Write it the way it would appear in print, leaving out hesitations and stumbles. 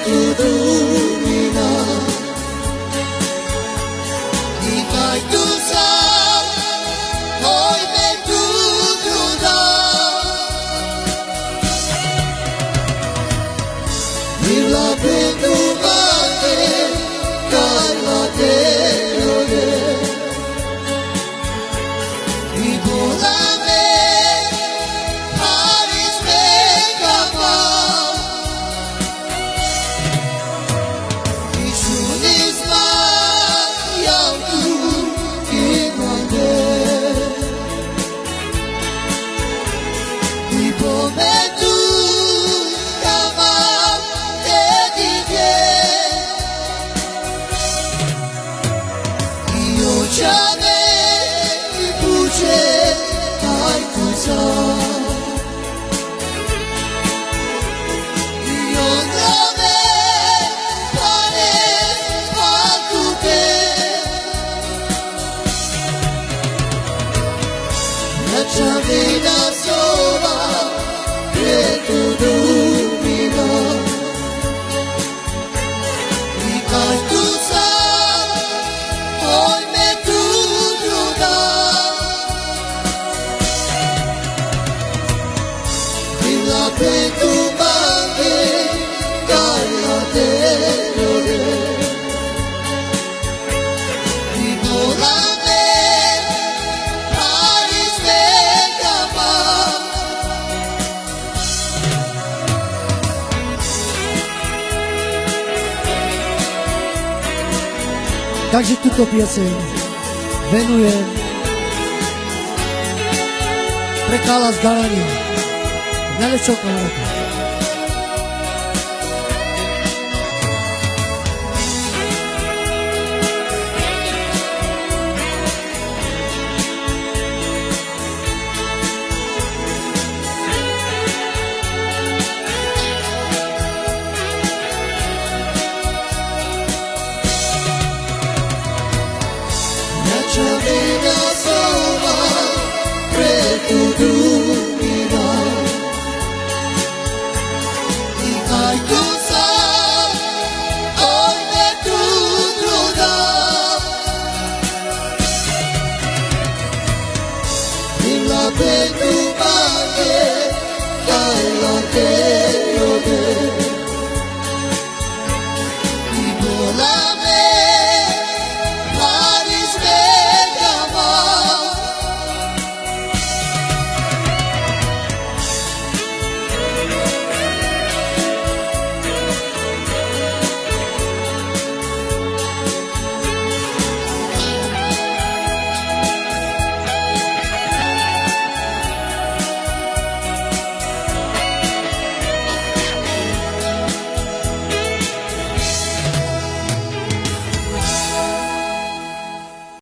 tu lumina i kai tu sa oi me tu truda mi la pendu mate kai la te lore i bola Vida sola che tu lumina i kai tu sa oi me tu truda la pe tu mangi kai la te lore i vola Takže tuto pieseň venujem pre Kála z Garani, najlepšou kamarátku.